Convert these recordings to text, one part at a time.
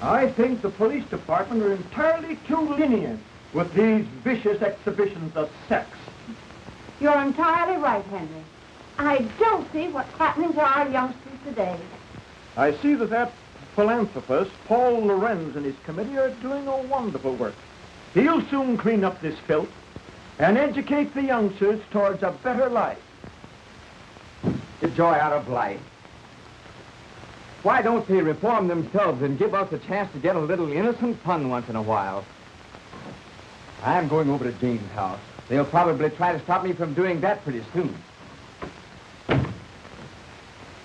I think the police department are entirely too lenient with these vicious exhibitions of sex. You're entirely right, Henry. I don't see what's happening to our youngsters today. I see that philanthropist, Paul Lorenz, and his committee are doing a wonderful work. He'll soon clean up this filth and educate the youngsters towards a better life. The joy out of life. Why don't they reform themselves and give us a chance to get a little innocent fun once in a while? I'm going over to Jane's house. They'll probably try to stop me from doing that pretty soon.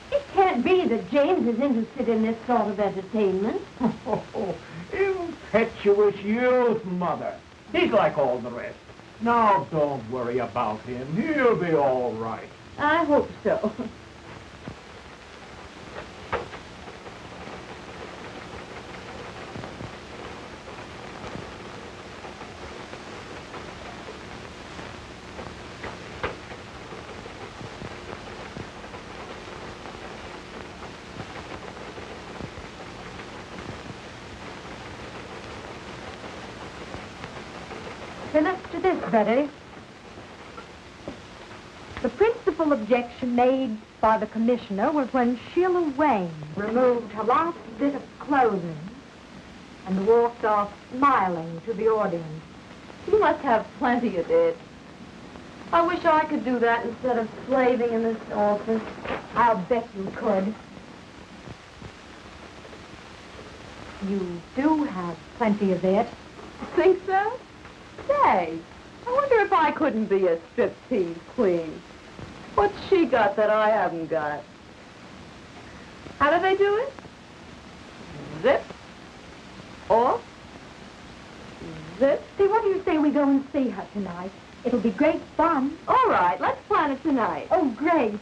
It can't be that James is interested in this sort of entertainment. Oh, impetuous youth, Mother. He's like all the rest. Now, don't worry about him. He'll be all right. I hope so. Finish to this, Betty. The principal objection made by the commissioner was when Sheila Wayne removed her last bit of clothing and walked off smiling to the audience. You must have plenty of it. I wish I could do that instead of slaving in this office. I'll bet you could. You do have plenty of it. Think so? Say, I wonder if I couldn't be a striptease queen. What's she got that I haven't got? How do they do it? Zip. Off. Zip. See, what do you say we go and see her tonight? It'll be great fun. All right, let's plan it tonight. Oh, great.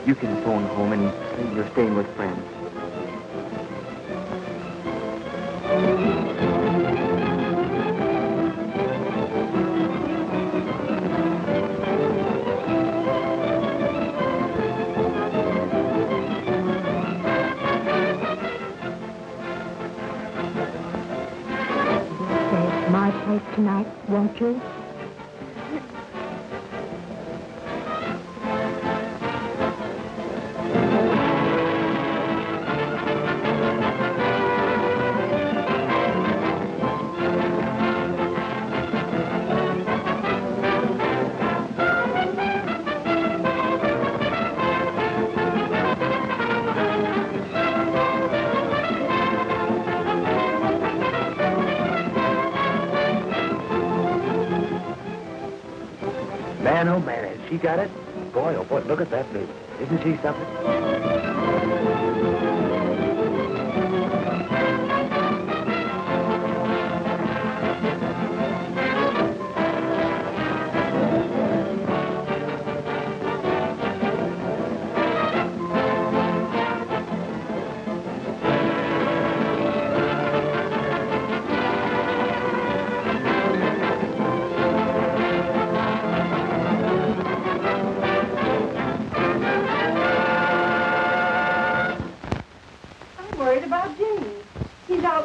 You can phone home and say you're staying with friends. Stay at my place tonight, won't you? Man, oh man, has she got it? Boy, oh boy, look at that baby. Isn't she something?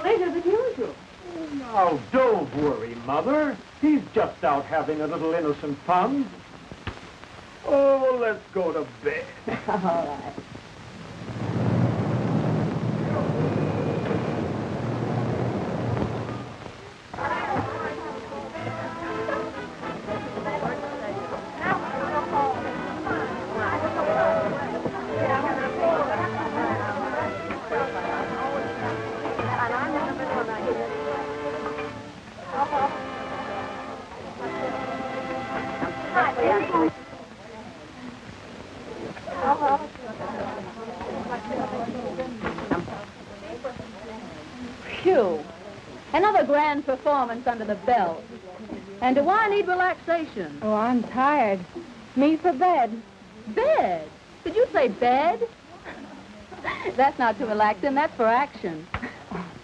later than usual. Now, don't worry, Mother. He's just out having a little innocent fun. Oh, let's go to bed. All right. Phew. Another grand performance under the belt. And do I need relaxation? Oh, I'm tired. Me for bed. Bed? Did you say bed? That's not too relaxing, that's for action.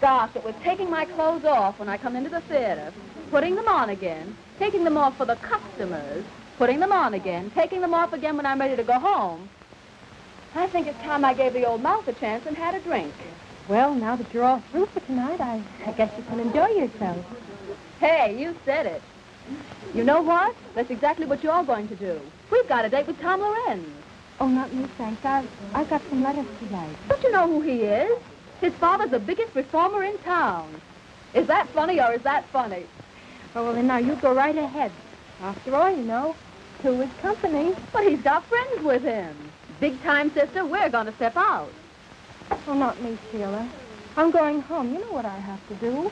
Gosh, it was taking my clothes off when I come into the theater, putting them on again, taking them off for the customers, putting them on again, taking them off again when I'm ready to go home. I think it's time I gave the old mouth a chance and had a drink. Well, now that you're all through for tonight, I guess you can enjoy yourself. Hey, you said it. You know what? That's exactly what you're going to do. We've got a date with Tom Lorenz. Oh, not me, thanks. I've got some letters to write. Don't you know who he is? His father's the biggest reformer in town. Is that funny or is that funny? Oh, well, then now you go right ahead. After all, you know, two is company. But he's got friends with him. Big time, sister, we're going to step out. Oh, not me, Sheila. I'm going home. You know what I have to do.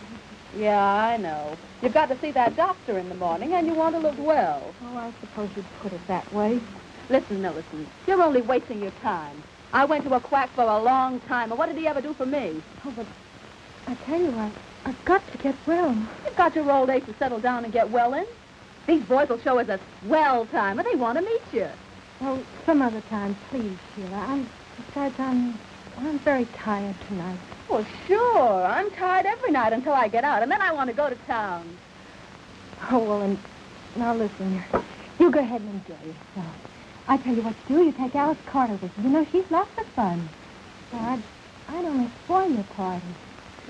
Yeah, I know. You've got to see that doctor in the morning, and you want to look well. Oh, I suppose you'd put it that way. Listen, Millicent, you're only wasting your time. I went to a quack for a long time, and what did he ever do for me? Oh, but I tell you, I've got to get well. You've got your old age to settle down and get well in. These boys will show us a swell time, and they want to meet you. Oh, some other time, please, Sheila. Besides, I'm very tired tonight. Well, sure. I'm tired every night until I get out, and then I want to go to town. Oh, well, and now listen. You go ahead and enjoy yourself. I tell you what to do. You take Alice Carter with you. You know, she's lots of fun. So I'd only spoil your party.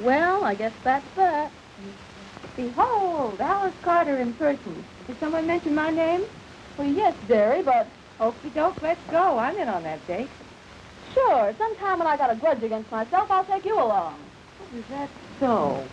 Well, I guess that's that. Behold, Alice Carter in person. Did someone mention my name? Well, yes, dearie, but... Okey doke, let's go. I'm in on that date. Sure, sometime when I got a grudge against myself, I'll take you along. Is that so?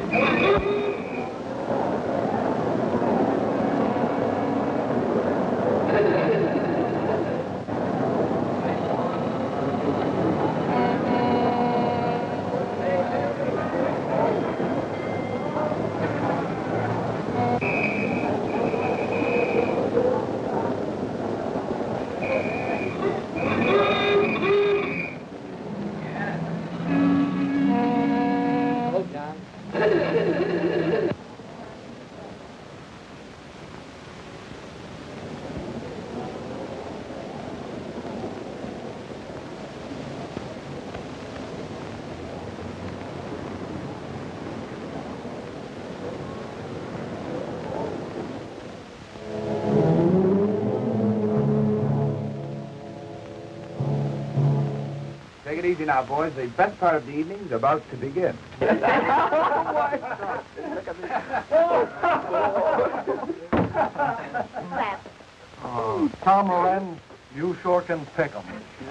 Take it easy now, boys. The best part of the evening's about to begin. Oh, Tom Lorenz, you sure can pick 'em.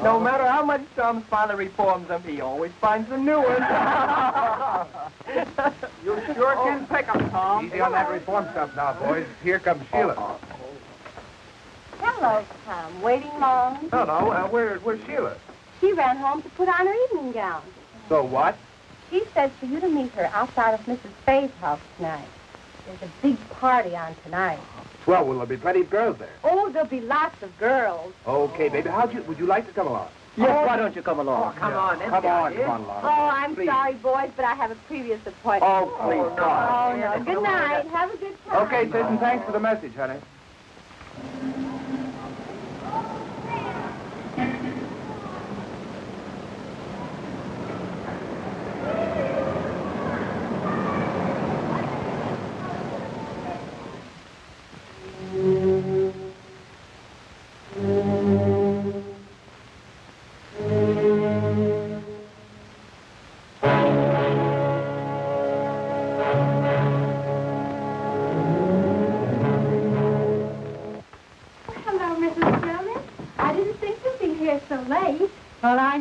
No matter how much Tom's father reforms them, he always finds a new one. You sure can pick 'em, Tom. Easy on that reform stuff now, boys. Here comes Sheila. Hello, Tom. Waiting long? No, where's Sheila? She ran home to put on her evening gown. So what? She says for you to meet her outside of Mrs. Faye's house tonight. There's a big party on tonight. Well, will there be plenty of girls there? Oh, there'll be lots of girls. Okay, baby. Would you like to come along? Yes, why don't you come along? Come on, Lana. Oh, I'm Please. sorry, boys, but I have a previous appointment. Oh, please, Oh, no. Good night. Have a good time. Okay, sis, and thanks for the message, honey.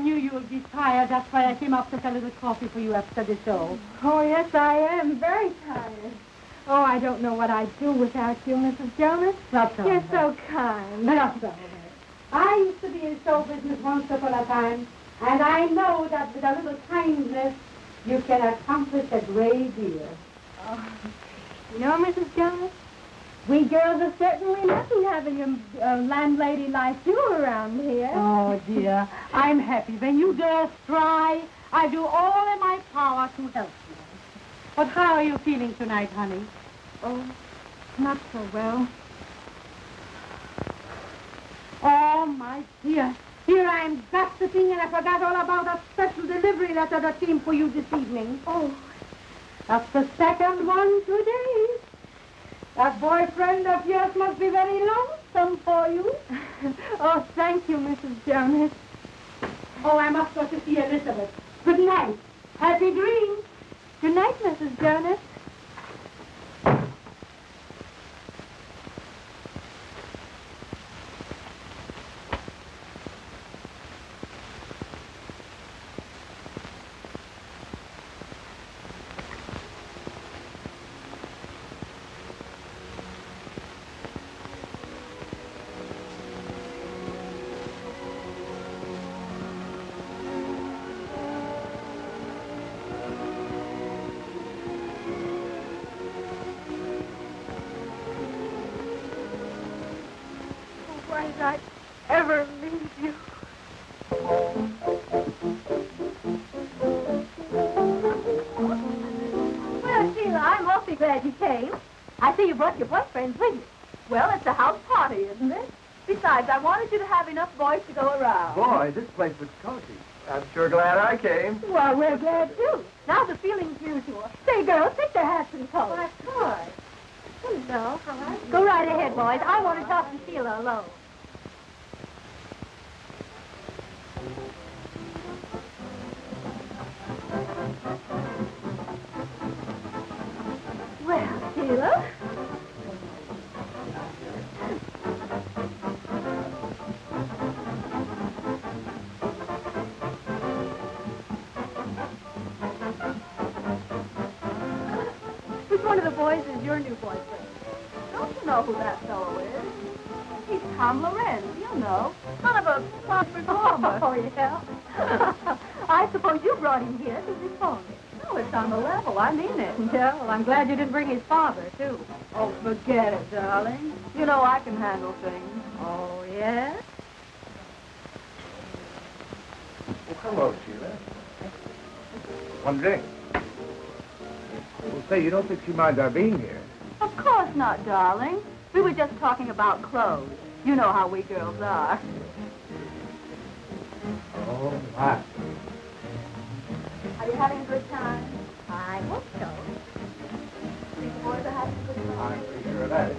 knew you would be tired. That's why I came up to get a little coffee for you after the show. Oh, yes, I am. Very tired. Oh, I don't know what I'd do without you, Mrs. Jonas. Not so. You're so kind. Not so. I used to be in show business once upon a time, and I know that with a little kindness, you can accomplish a great deal. Oh. You know, Mrs. Jonas, we girls are certainly lucky having a landlady like you around here. Oh, dear. I'm happy. When you girls try, I do all in my power to help you. But how are you feeling tonight, honey? Oh, not so well. Oh, my dear. Here I am gossiping, and I forgot all about a special delivery letter that came for you this evening. Oh, that's the second one today. That boyfriend of yours must be very lonesome for you. oh, thank you, Mrs. Jonas. Oh, I must go to see Elizabeth. Good night. Happy dreams. Good night, Mrs. Jonas. Why did I ever leave you? Well, Sheila, I'm awfully glad you came. I see you brought your boyfriend with you. Well, it's a house party, isn't it? Besides, I wanted you to have enough boys to go around. Boy, this place looks cozy. I'm sure glad I came. Well, we're glad, too. Now the feeling's mutual. Say, girls, take their hats and coats. Why, of course. Hello. Go right ahead, boys. I want to talk to Sheila alone. Well, Sheila. Which one of the boys is your new boyfriend? Don't you know who that fellow is? He's Paul Lorenz, you know. Son of a clock performer. Oh, yeah? I suppose you brought him here to reform it. No, it's on the level. I mean it. Yeah, well, I'm glad you didn't bring his father, too. Oh, forget it, darling. You know I can handle things. Oh, yes? Well, hello, Sheila. One drink. Well, say, you don't think she minds our being here? Of course not, darling. We were just talking about clothes. You know how we girls are. Oh, my. Are you having a good time? I hope so. Think the boys are having a good time? I'm pretty sure of that.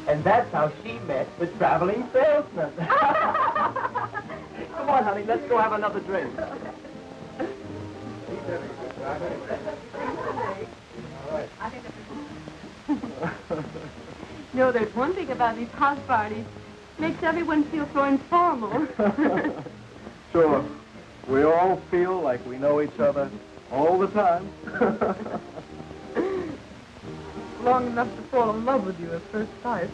And that's how she met the traveling salesman. Come on, honey, let's go have another drink. He's having a good time, anyway. All right. You know, there's one thing about these house parties. Makes everyone feel so informal. Sure. We all feel like we know each other all the time. Long enough to fall in love with you at first sight.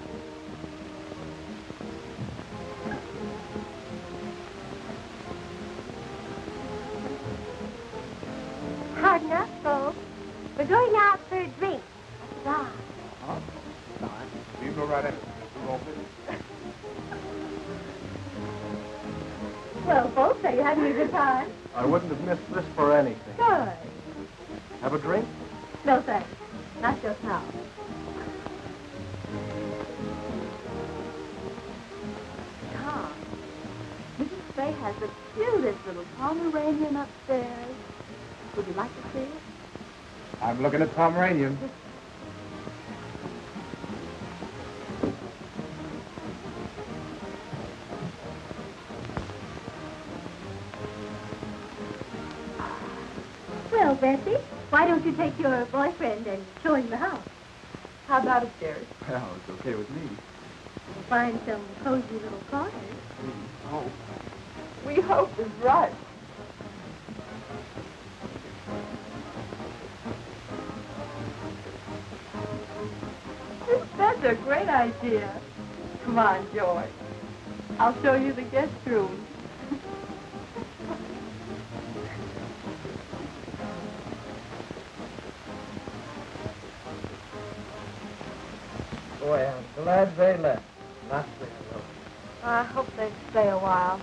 Hard enough, folks. We're going out for a drink. Right. Huh? All right. You go right ahead. We're all finished. Well, folks, are you having a good time? I wouldn't have missed this for anything. Good. Have a drink? No, thanks. Not just now. Tom, Mrs. Fay has the cutest little Pomeranian upstairs. Would you like to see it? I'm looking at Pomeranian. Well, Bessie, why don't you take your boyfriend and show him the house? How about upstairs? Well, it's okay with me. We'll find some cozy little corners. Oh. We hope is right. This bed's a great idea. Come on, Joy. I'll show you the guest room. Boy, I'm glad they left. Not stay alone. I hope they stay a while.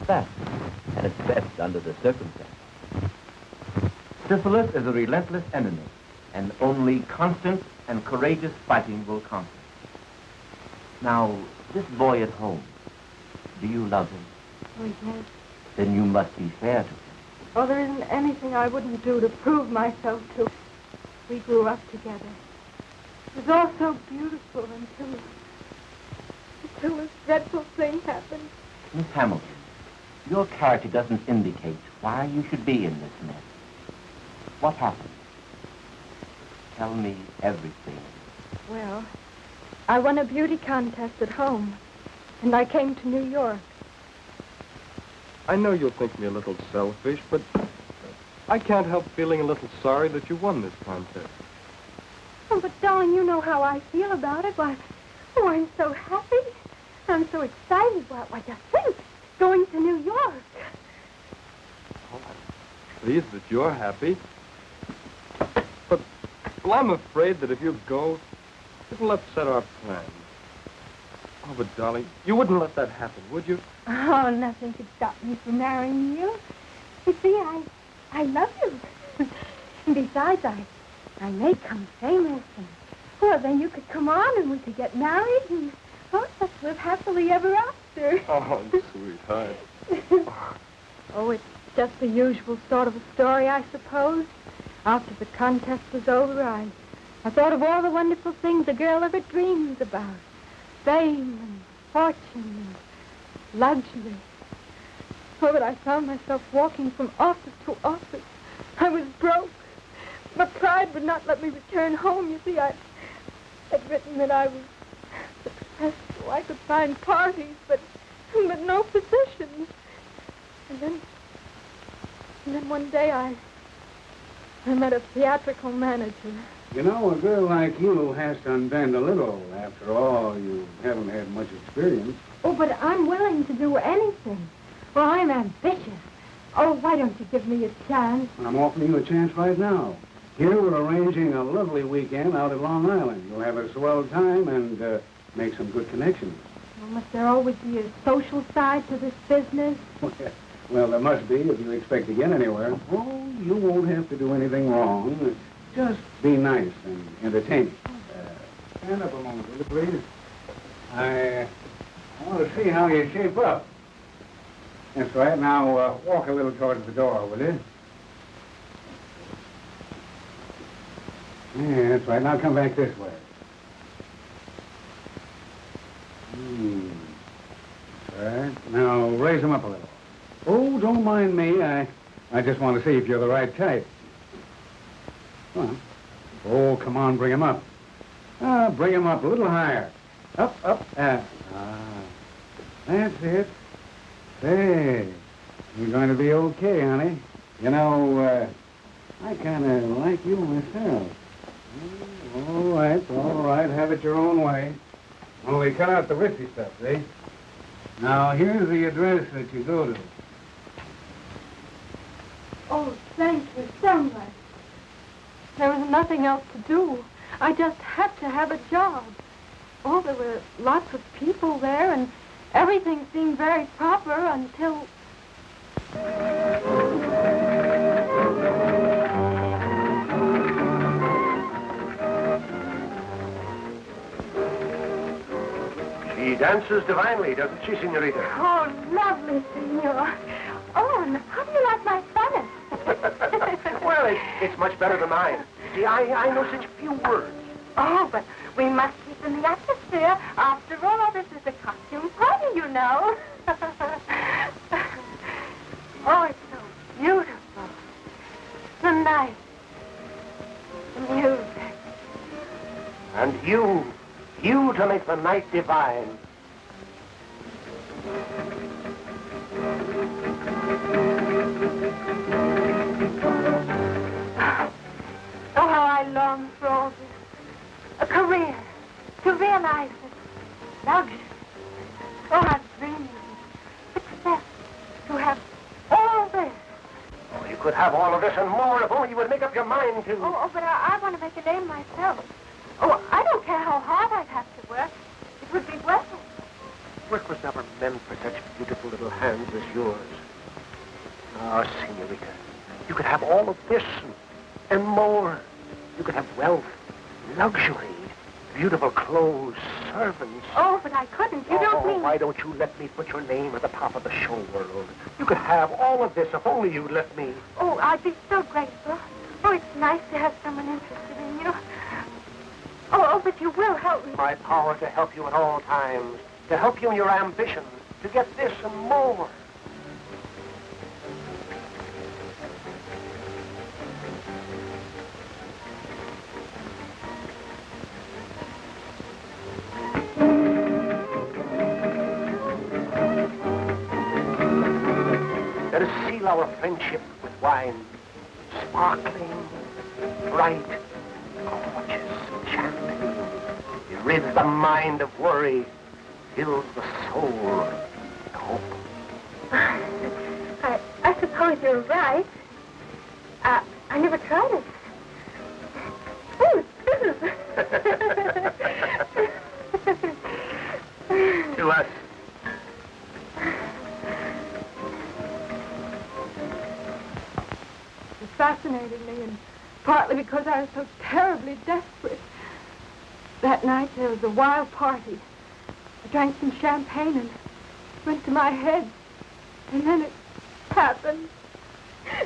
That, and it's best under the circumstances. Syphilis is a relentless enemy, and only constant and courageous fighting will conquer. Now, this boy at home, do you love him? Oh, yes. Then you must be fair to him. Oh, there isn't anything I wouldn't do to prove myself to. We grew up together. It was all so beautiful until this dreadful thing happened. Miss Hamilton, your character doesn't indicate why you should be in this mess. What happened? Tell me everything. Well, I won a beauty contest at home, and I came to New York. I know you'll think me a little selfish, but I can't help feeling a little sorry that you won this contest. Oh, but darling, you know how I feel about it. Why, oh, I'm so happy. I'm so excited. Why, just think, going to New York. Oh, I'm pleased that you're happy. But, well, I'm afraid that if you go, it'll upset our plans. Oh, but, darling, you wouldn't let that happen, would you? Oh, nothing could stop me from marrying you. You see, I love you. And besides, I may come famous. And, well, then you could come on and we could get married and, oh, let's live happily ever after. Oh, sweetheart. Oh, it's just the usual sort of a story, I suppose. After the contest was over, I thought of all the wonderful things a girl ever dreams about. Fame and fortune and luxury. Oh, but I found myself walking from office to office. I was broke. But pride would not let me return home. You see, I'd written that I was successful. I could find parties, but no positions. And then one day I met a theatrical manager. You know, a girl like you has to unbend a little. After all, you haven't had much experience. Oh, but I'm willing to do anything. Well, I'm ambitious. Oh, why don't you give me a chance? I'm offering you a chance right now. Here we're arranging a lovely weekend out at Long Island. You'll have a swell time and make some good connections. Well, must there always be a social side to this business? Well, there must be if you expect to get anywhere. Oh, you won't have to do anything wrong. Just be nice and entertaining. Stand up a moment, will you, please? I want to see how you shape up. That's right. Now, walk a little towards the door, will you? Yeah, that's right. Now come back this way. Right. Now, raise them up a little. Oh, don't mind me. I just want to see if you're the right type. Come on. Oh, come on, bring him up. Bring him up a little higher. Up. That's it. Say, you're going to be okay, honey. You know, I kind of like you myself. All right. Have it your own way. Only cut out the risky stuff, see? Now, here's the address that you go to. Oh, thank you so much. There was nothing else to do. I just had to have a job. Oh, there were lots of people there, and everything seemed very proper until... She dances divinely, doesn't she, Senorita? Oh, lovely, senor. Oh, and how do you like my Spanish? Well, it's much better than mine. See, I know such few words. Oh, but we must keep in the atmosphere. After all, this is a costume party, you know. Oh, it's so beautiful. So nice. The music. And you You to make the night divine. Oh, how I long for all this. A career. To realize it. Luxury. Oh, I've dreamed of success. To have all this. Oh, you could have all of this and more if only you would make up your mind to. Oh, but I want to make a name myself. Oh, I don't care how hard I'd have to work. It would be worth it. Work was never meant for such beautiful little hands as yours. Ah, senorita, you could have all of this and more. You could have wealth, luxury, beautiful clothes, servants. Oh, but I couldn't. You don't mean... Why don't you let me put your name at the top of the show world? You could have all of this if only you'd let me. Oh, I'd be so grateful. Oh, it's nice to have someone interested in you. Oh, but you will help me. My power to help you at all times, to help you in your ambition, to get this and more. Let us seal our friendship with wine, sparkling, bright, gorgeous champagne. It rids the mind of worry, fills the soul with hope. I suppose you're right. I never tried it. Oh, To us. It fascinated me, and partly because I was so terribly desperate. That night there was a wild party. I drank some champagne and it went to my head. And then it happened.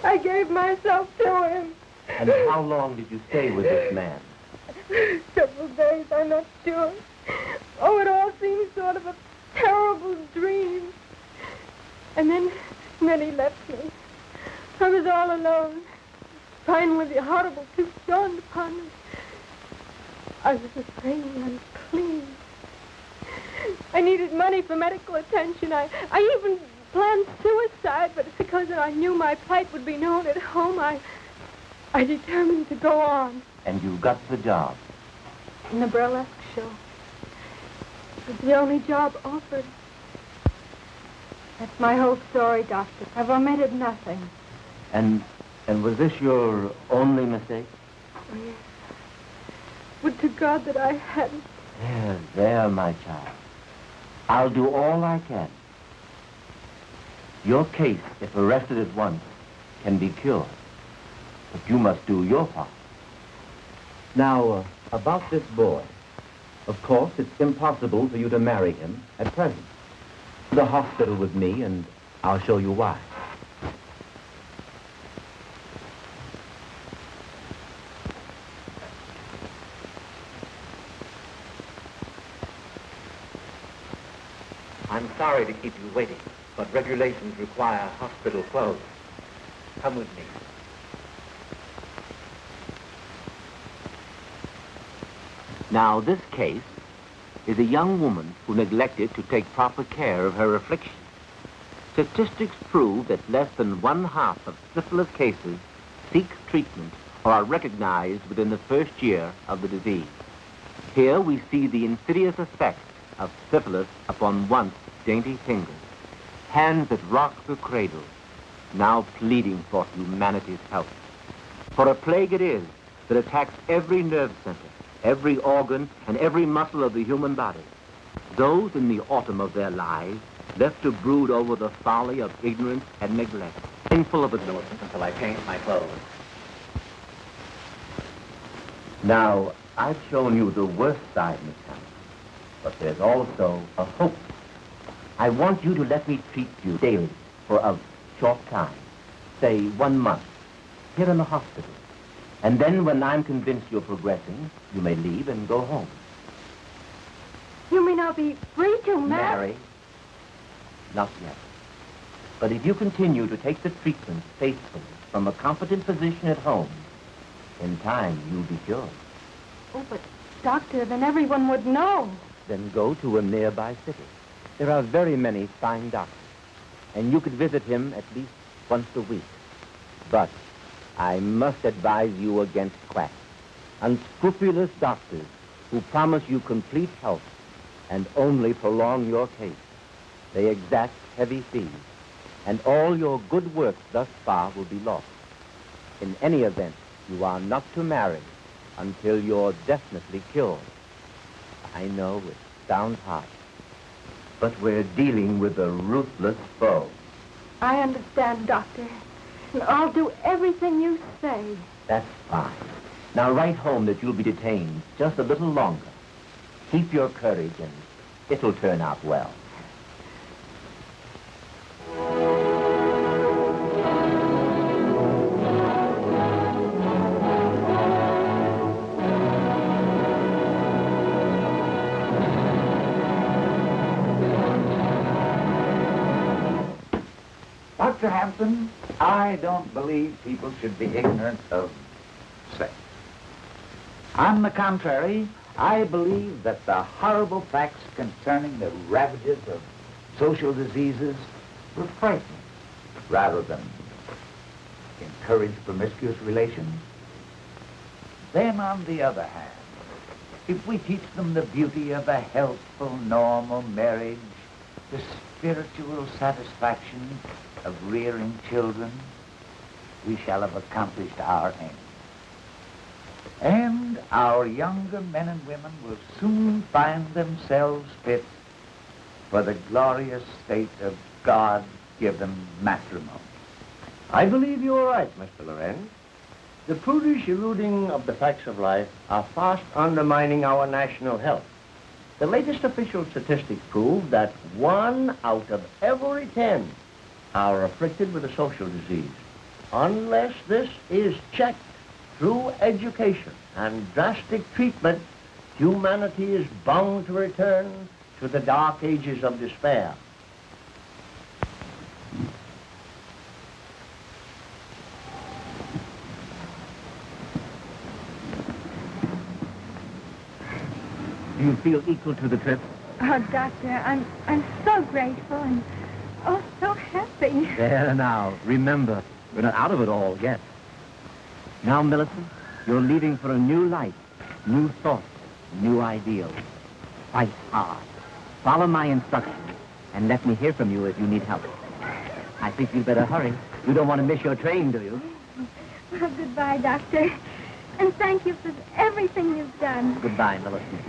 I gave myself to him. And how long did you stay with this man? Several days, I'm not sure. Oh, it all seemed sort of a terrible dream. And then he left me. I was all alone. Finally, the horrible truth dawned upon me. I was afraid and unclean. I needed money for medical attention. I even planned suicide, but because I knew my plight would be known at home, I determined to go on. And you got the job? In the burlesque show. It was the only job offered. That's my whole story, Doctor. I've omitted nothing. And was this your only mistake? Oh, yes. Would to God that I hadn't. There, my child. I'll do all I can. Your case, if arrested at once, can be cured. But you must do your part. Now, about this boy. Of course, it's impossible for you to marry him at present. The hospital with me, and I'll show you why. I'm sorry to keep you waiting, but regulations require hospital clothes. Come with me. Now, this case is a young woman who neglected to take proper care of her affliction. Statistics prove that less than 1/2 of syphilis cases seek treatment or are recognized within the first year of the disease. Here we see the insidious effect of syphilis upon once dainty fingers, hands that rock the cradle, now pleading for humanity's help. For a plague it is that attacks every nerve center, every organ, and every muscle of the human body. Those in the autumn of their lives left to brood over the folly of ignorance and neglect, painful of Millicent until I paint my clothes. Now, I've shown you the worst side, Miss Hamilton. But there's also a hope. I want you to let me treat you daily for a short time, say 1 month, here in the hospital. And then when I'm convinced you're progressing, you may leave and go home. You mean I'll be free to marry? Not yet. But if you continue to take the treatment faithfully from a competent physician at home, in time you'll be cured. Oh, but Doctor, then everyone would know. Then go to a nearby city. There are very many fine doctors, and you could visit him at least once a week. But I must advise you against quacks, unscrupulous doctors who promise you complete health and only prolong your case. They exact heavy fees, and all your good work thus far will be lost. In any event, you are not to marry until you're definitely cured. I know it sounds harsh, but we're dealing with a ruthless foe. I understand, Doctor. And I'll do everything you say. That's fine. Now write home that you'll be detained just a little longer. Keep your courage and it'll turn out well. Dr. Hampton, I don't believe people should be ignorant of sex. On the contrary, I believe that the horrible facts concerning the ravages of social diseases will frighten rather than encourage promiscuous relations. Then, on the other hand, if we teach them the beauty of a healthful, normal marriage, the spiritual satisfaction of rearing children, we shall have accomplished our aim. And our younger men and women will soon find themselves fit for the glorious state of God-given matrimony. I believe you're right, Mr. Lorenz. The prudish eluding of the facts of life are fast undermining our national health. The latest official statistics prove that 1 out of every 10 are afflicted with a social disease. Unless this is checked through education and drastic treatment, humanity is bound to return to the dark ages of despair. Do you feel equal to the trip? Oh, Doctor, I'm so grateful and so happy. There now. Remember, we're not out of it all yet. Now, Millicent, you're leaving for a new life, new thoughts, new ideals. Fight hard. Follow my instructions, and let me hear from you if you need help. I think you'd better hurry. You don't want to miss your train, do you? Well, goodbye, Doctor. And thank you for everything you've done. Goodbye, Millicent.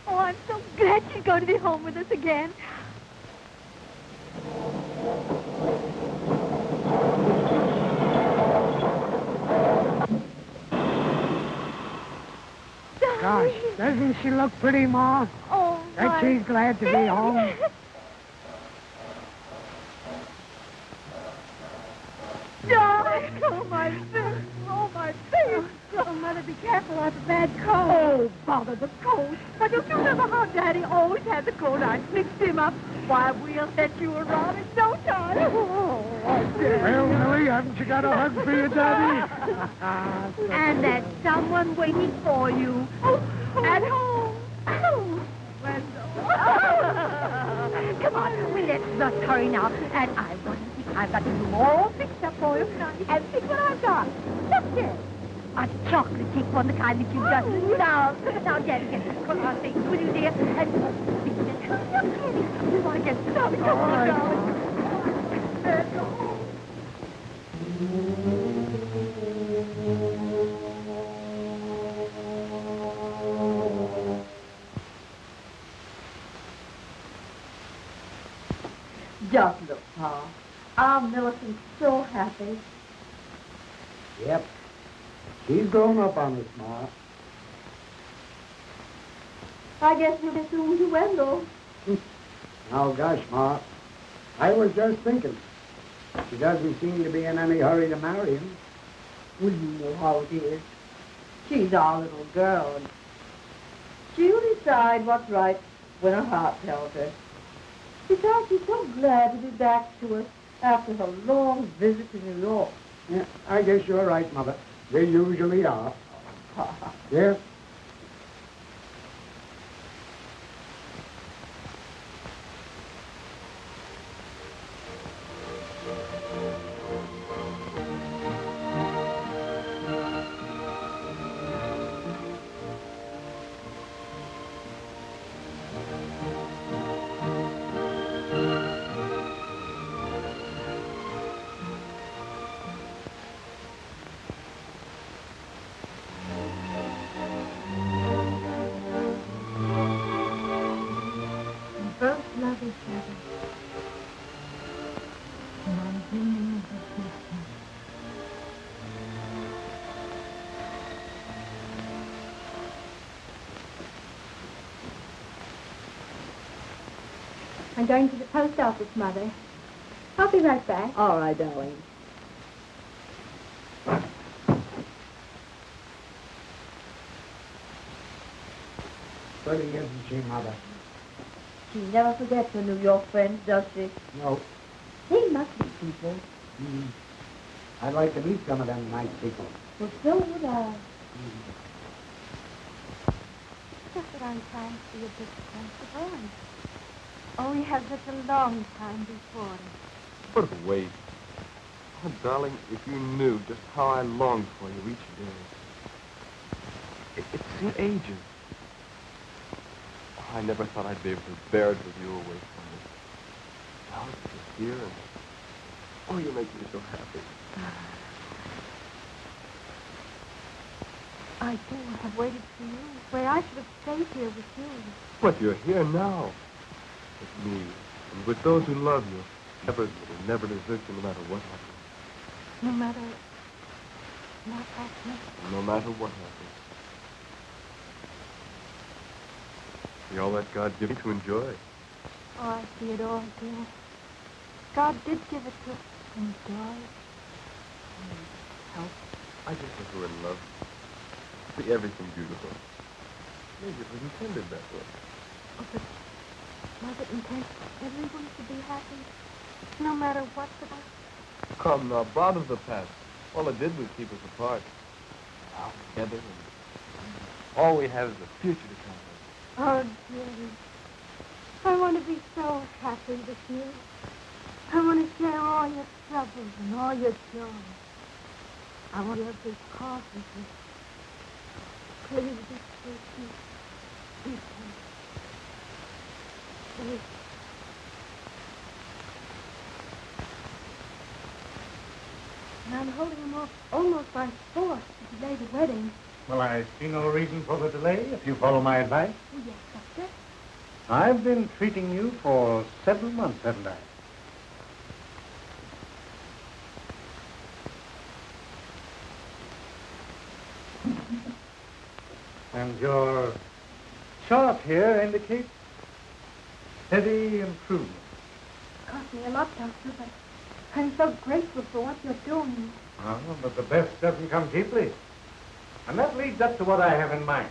Oh, I'm so glad she's going to be home with us again. Gosh, doesn't she look pretty, Ma? Oh, Bet she's glad to be home. Darling, oh, my face. Oh, my face. Oh, Mother, be careful. I have a bad cold. Oh, bother the cold. Why, don't you remember how Daddy always had the cold? I mixed him up. Why, we'll set you around in no time. Oh, Well, Millie, haven't you got a hug for your daddy? And there's someone waiting for you. At home. Oh, Wendell. Come on, let's hurry now. And I've got you all fixed up for you. And see what I've got. Look this. A chocolate cake one, the kind that you've done. Now, Daddy, get this cross on things, will you, dear? And you want to get started. Come on, darling. Just look, Pa. Our Millicent's so happy. Yep. She's grown up on us, Ma. I guess we'll be soon to Wendell. Oh, gosh, Ma. I was just thinking. She doesn't seem to be in any hurry to marry him. Well, you know how it is. She's our little girl. And she'll decide what's right when her heart tells her. Besides, she's so glad to be back to us after her long visit to New York. Yeah, I guess you're right, Mother. They usually are. Yes? Both love each other. And I'm dreaming of the future. I'm going to the post office, Mother. I'll be right back. All right, darling. Pretty, isn't she, Mother? She never forgets her New York friends, does she? No. They must be people. I'd like to meet some of them nice people. Well, so would I. Just that I'm trying to be a bit sensible, and we have such a long time before us. What a waste. Oh, darling, if you knew just how I longed for you each day. It seemed ages. I never thought I'd be able to bear it with you away from me. Now it's just here, and oh, you make me so happy. I too have waited for you, where I should have stayed here with you. But you're here now, with me, and with those who love you. Never desert you, no matter what happens. No matter what happens. No matter what happens. See all that God gave me to enjoy. Oh, I see it all, dear. God did give it to us to enjoy. Help. I just think we're in love. See everything beautiful. Maybe it was intended that way. Oh, but was it intended for everyone to be happy? No matter what's about? Come now, bother the past. All it did was keep us apart. Now together, and all we have is the future to come. Oh, dearie. I want to be so happy with you. I want to share all your troubles and all your joy. I want to be caught with you. Please be patient. Be patient. Please. And I'm holding him off almost by force to delay the wedding. Well, I see no reason for the delay if you follow my advice. Oh, yes, Doctor. I've been treating you for 7 months, haven't I? And your chart here indicates steady improvement. It cost me a lot, Doctor, but I'm so grateful for what you're doing. Oh, but the best doesn't come cheaply. And that leads up to what I have in mind.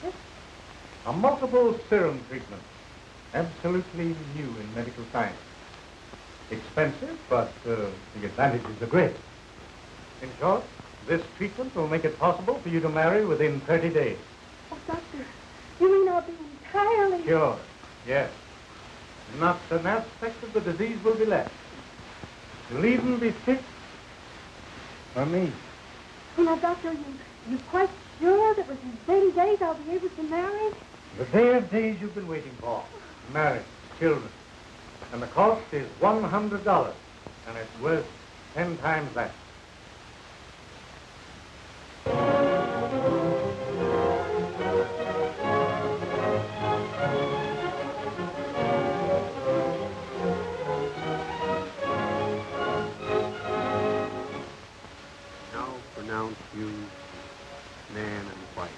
Yes? A multiple serum treatment. Absolutely new in medical science. Expensive, but the advantages are great. In short, this treatment will make it possible for you to marry within 30 days. Oh, Doctor, you mean I'll be entirely... Sure, yes. Not an aspect of the disease will be left. You'll even be fit for me. Oh, now, Doctor, you're quite sure that within 30 days I'll be able to marry? The day of days you've been waiting for. Marriage, children. And the cost is $100. And it's worth 10 times that. Now pronounce you man and wife.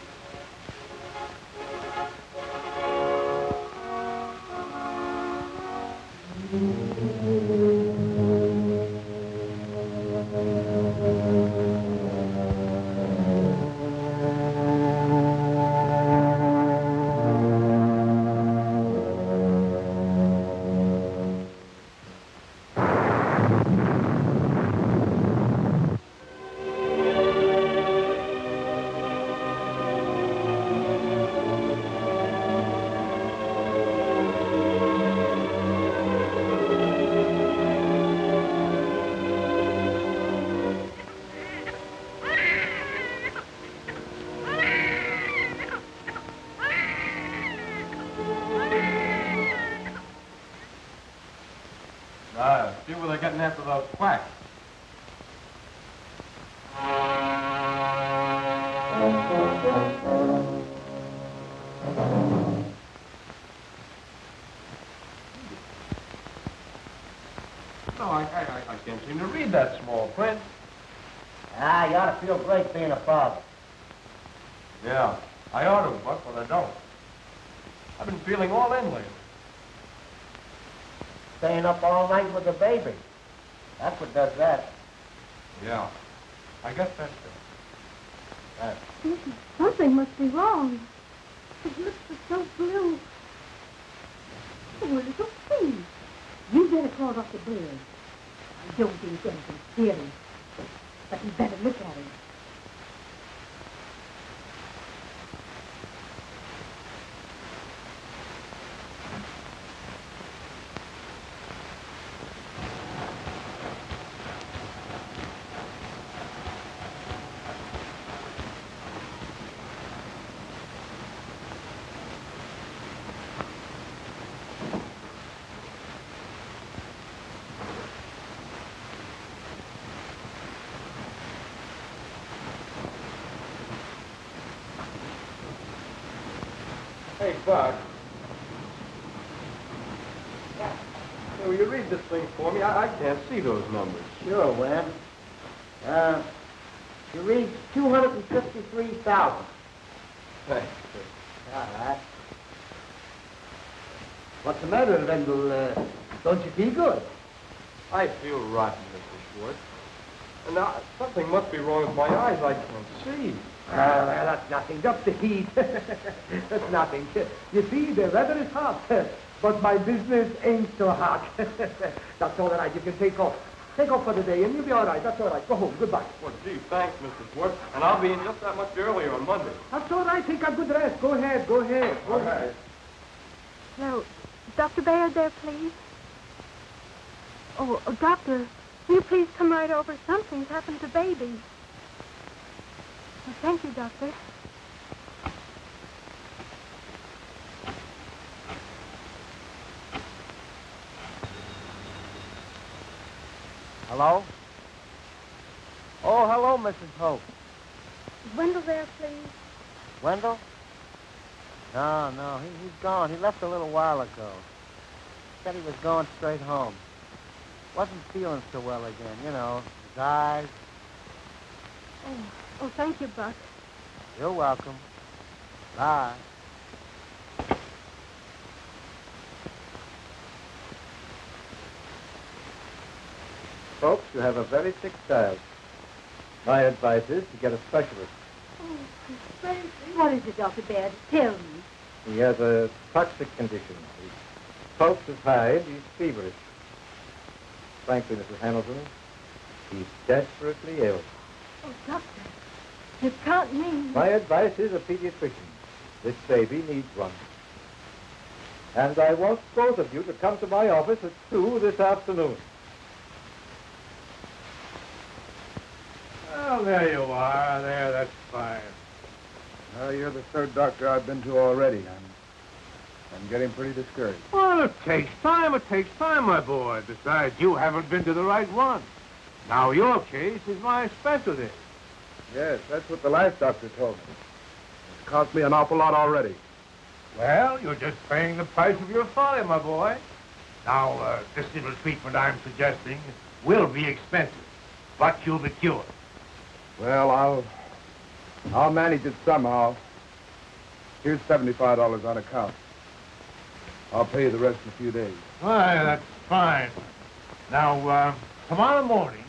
See where they're getting after those quacks. No, I can't seem to read that small print. Ah, you ought to feel great being a father. Yeah, I ought to, Buck, but I don't. I've been feeling all in lately. Staying up all night with the baby. That's what does that. Yeah, I guess that's it. Listen, something must be wrong. His lips are so blue. Oh, little please. You better crawl off the bed. I don't think anything serious. But you better look at him. Hey, Buck. Hey, will you read this thing for me? I can't see those numbers. Sure, Wen. You read 253,000. Thanks. All right. What's the matter, Wendell? Don't you feel good? I feel rotten, Mr. Schwartz. And now, something must be wrong with my eyes. I can't see. Well, that's nothing. Just the heat. That's nothing. You see, the weather is hot, but my business ain't so hot. That's all right. You can take off. Take off for the day, and you'll be all right. That's all right. Go home. Goodbye. Well, gee, thanks, Mr. Schwartz. And I'll be in just that much earlier on Monday. That's all right. Take a good rest. Go ahead. Go ahead. Go ahead. No, Dr. Baird there, please. Oh, Doctor, will you please come right over? Something's happened to baby. Oh, thank you, Doctor. Hello? Oh, hello, Mrs. Hope. Is Wendell there, please? Wendell? No, he's gone. He left a little while ago. Said he was going straight home. Wasn't feeling so well again, you know, his eyes. Oh, thank you, Buck. You're welcome. Bye. Folks, you have a very sick child. My advice is to get a specialist. Oh, what is it, Dr. Baird? Tell me. He has a toxic condition. His pulse is high and he's feverish. Frankly, Mrs. Hamilton, he's desperately ill. Oh, Doctor, you can't mean... My advice is a pediatrician. This baby needs one. And I want both of you to come to my office at 2 this afternoon. Well, there you are. There, that's fine. Well, you're the third doctor I've been to already. I'm getting pretty discouraged. Well, it takes time, my boy. Besides, you haven't been to the right one. Now, your case is my specialty. Yes, that's what the last doctor told me. It's cost me an awful lot already. Well, you're just paying the price of your folly, my boy. Now, this little treatment I'm suggesting will be expensive, but you'll be cured. Well, I'll manage it somehow. Here's $75 on account. I'll pay you the rest in a few days. Why, that's fine. Now, tomorrow morning,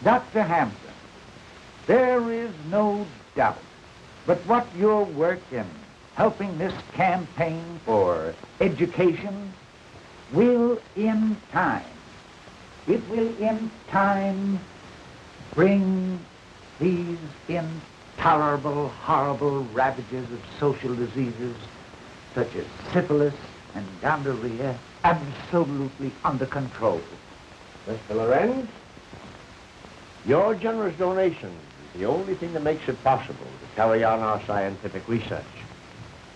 Dr. Hampton, there is no doubt but what your work in helping this campaign for education will in time, bring these intolerable, horrible ravages of social diseases such as syphilis and gonorrhea absolutely under control. Mr. Lorenz, your generous donation is the only thing that makes it possible to carry on our scientific research.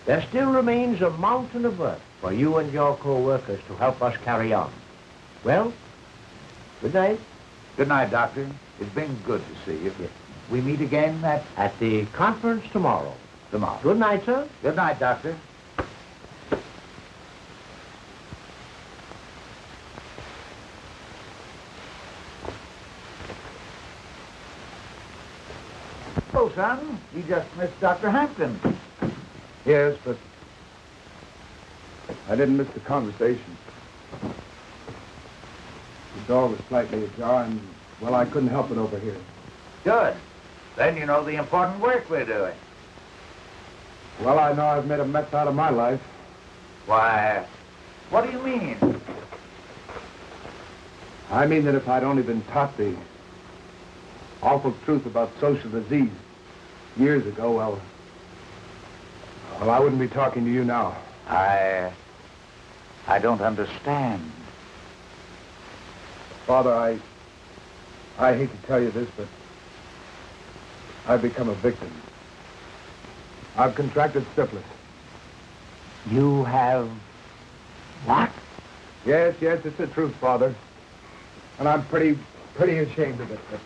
There still remains a mountain of work for you and your co-workers to help us carry on. Well, good night. Good night, Doctor. It's been good to see you. Yes. We meet again at the conference tomorrow. Tomorrow. Good night, sir. Good night, Doctor. Oh, son, you just missed Dr. Hampton. Yes, but I didn't miss the conversation. The door was slightly ajar, and, well, I couldn't help it over here. Good. Then you know the important work we're doing. Well, I know I've made a mess out of my life. Why, what do you mean? I mean that if I'd only been taught the awful truth about social disease years ago, well, I wouldn't be talking to you now. I don't understand. Father, I hate to tell you this, but I've become a victim. I've contracted syphilis. You have what? Yes, it's the truth, Father. And I'm pretty ashamed of it, but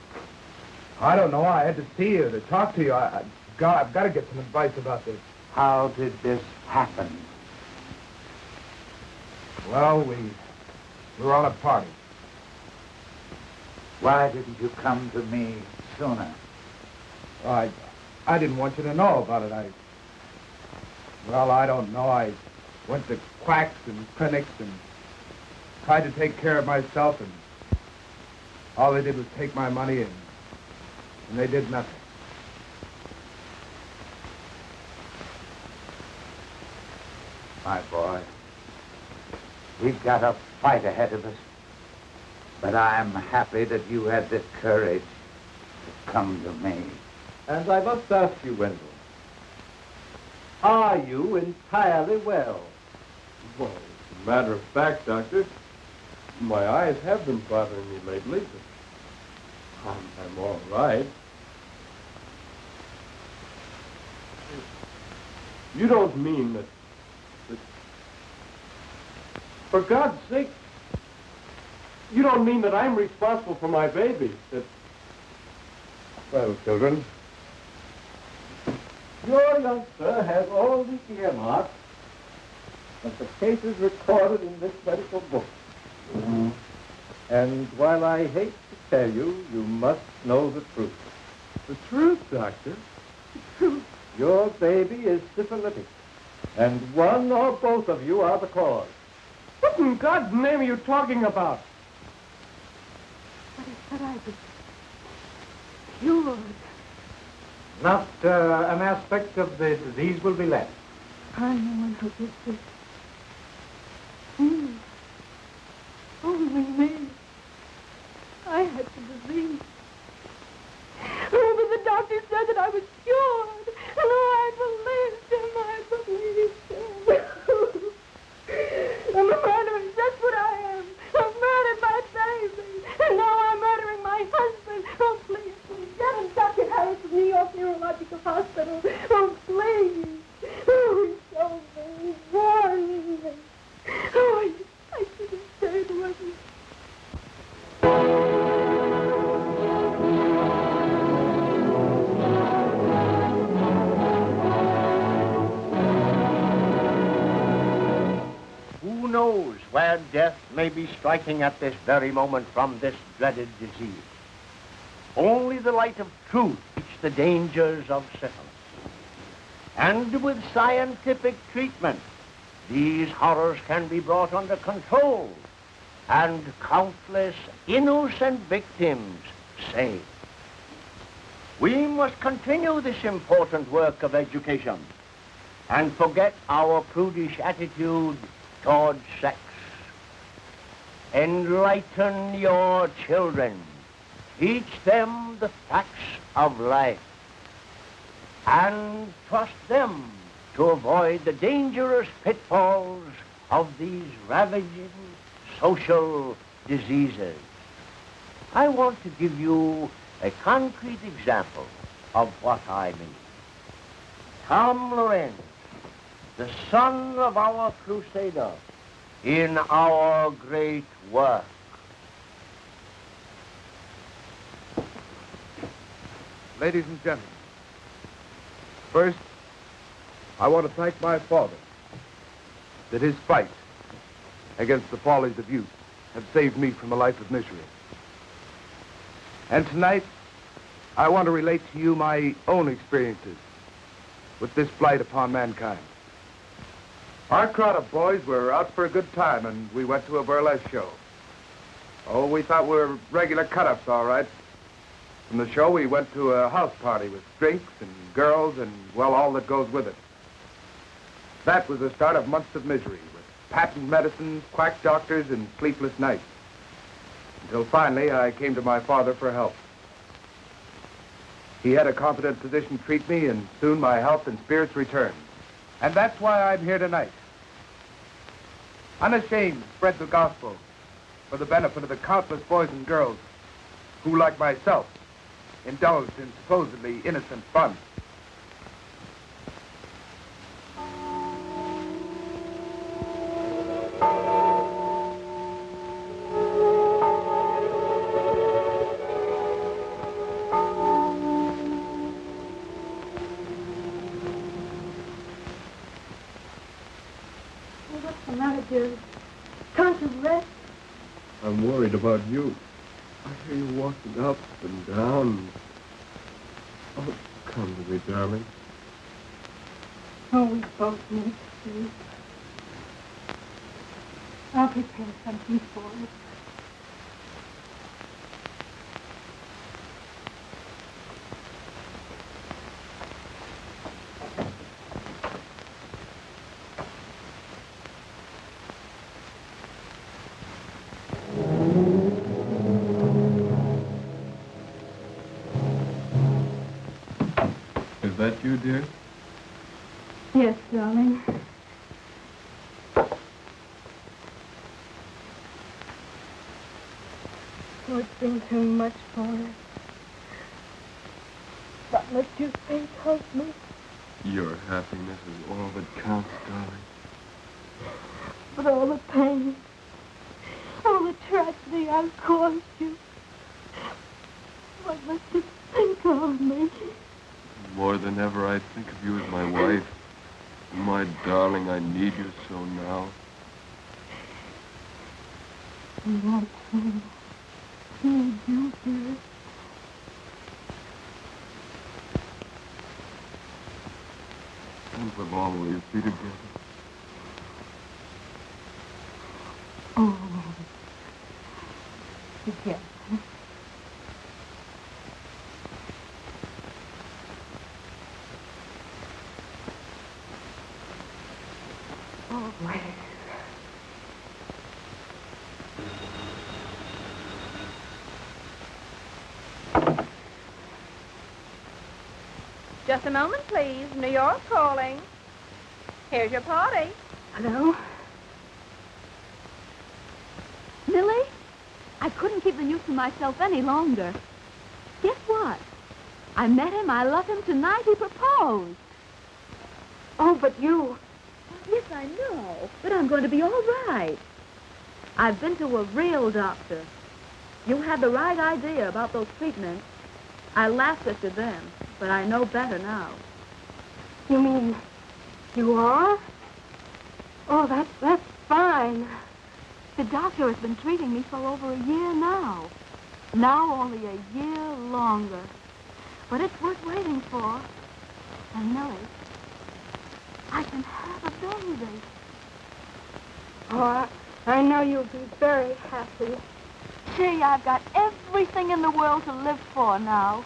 I don't know. I had to see you, to talk to you. I've got to get some advice about this. How did this happen? Well, we were on a party. Why didn't you come to me sooner? I didn't want you to know about it. I don't know. I went to quacks and clinics and tried to take care of myself, and all they did was take my money, and they did nothing. My boy, we've got a fight ahead of us. But I'm happy that you had the courage to come to me. And I must ask you, Wendell, are you entirely well? Well, as a matter of fact, Doctor, my eyes have been bothering me lately, but I'm all right. You don't mean that... For God's sake, you don't mean that I'm responsible for my baby, that... Well, children, Your youngster has all the earmarks of the cases recorded in this medical book. And while I hate to tell you, you must know the truth. the truth, Doctor. The truth. Your baby is syphilitic, and one or both of you are the cause. What in God's name are you talking about? But I was cured. Not an aspect of the disease will be left. I'm the one who did this. Me. Only me. I had the disease. Oh, but the doctor said that I was cured. And I believed him. I believed him. I'm a murderer. That's what I am. I've murdered my baby. And now I'm murdering my husband. Oh, please, please. knows where death may be striking at this very moment from this dreaded disease. Only the light of truth teaches the dangers of syphilis. And with scientific treatment, these horrors can be brought under control and countless innocent victims saved. We must continue this important work of education and forget our prudish attitude towards sex. Enlighten your children. Teach them the facts of life. And trust them to avoid the dangerous pitfalls of these ravaging social diseases. I want to give you a concrete example of what I mean. Tom Lorenz, the son of our crusader in our great work. Ladies and gentlemen, first, I want to thank my father that his fight against the follies of youth have saved me from a life of misery. And tonight, I want to relate to you my own experiences with this blight upon mankind. Our crowd of boys were out for a good time, and we went to a burlesque show. Oh, we thought we were regular cut-ups, all right. From the show, we went to a house party with drinks and girls and, well, all that goes with it. That was the start of months of misery, with patent medicines, quack doctors, and sleepless nights. Until finally, I came to my father for help. He had a competent physician treat me, and soon my health and spirits returned. And that's why I'm here tonight. Unashamed to spread the gospel for the benefit of the countless boys and girls who, like myself, indulged in supposedly innocent fun. What's the matter, dear? Can't you rest? I'm worried about you. I hear you walking up and down. Oh, come to me, darling. Oh, we both need sleep. I'll prepare something for us. Is that you, dear? Yes, darling. Oh, it's been too much for us. But much you think of me. Your happiness is all that counts, darling. But all the pain, all the tragedy I've caused you. What must you think of me? More than ever, I think of you as my wife. My darling, I need you so now. And I too need you, dear. And for long will you be together? Oh, together. Always. Just a moment, please. New York calling. Here's your party. Hello? Millie, I couldn't keep the news to myself any longer. Guess what? I met him, I love him tonight, he proposed. Oh, but you... Yes, I know, but I'm going to be all right. I've been to a real doctor. You had the right idea about those treatments. I laughed at you then, but I know better now. You mean you are? Oh, fine. The doctor has been treating me for over a year now. Now only a year longer. But it's worth waiting for. And Millie, I can have a baby. Oh, I know you'll be very happy. Gee, I've got everything in the world to live for now.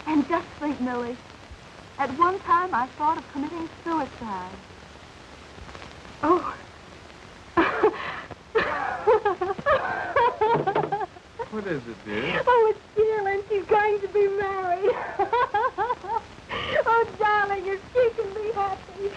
And just think, Millie, at one time I thought of committing suicide. Oh. What is it, dear? Oh, it's Sheila, and she's going to be married. Oh, darling, if she can be happy,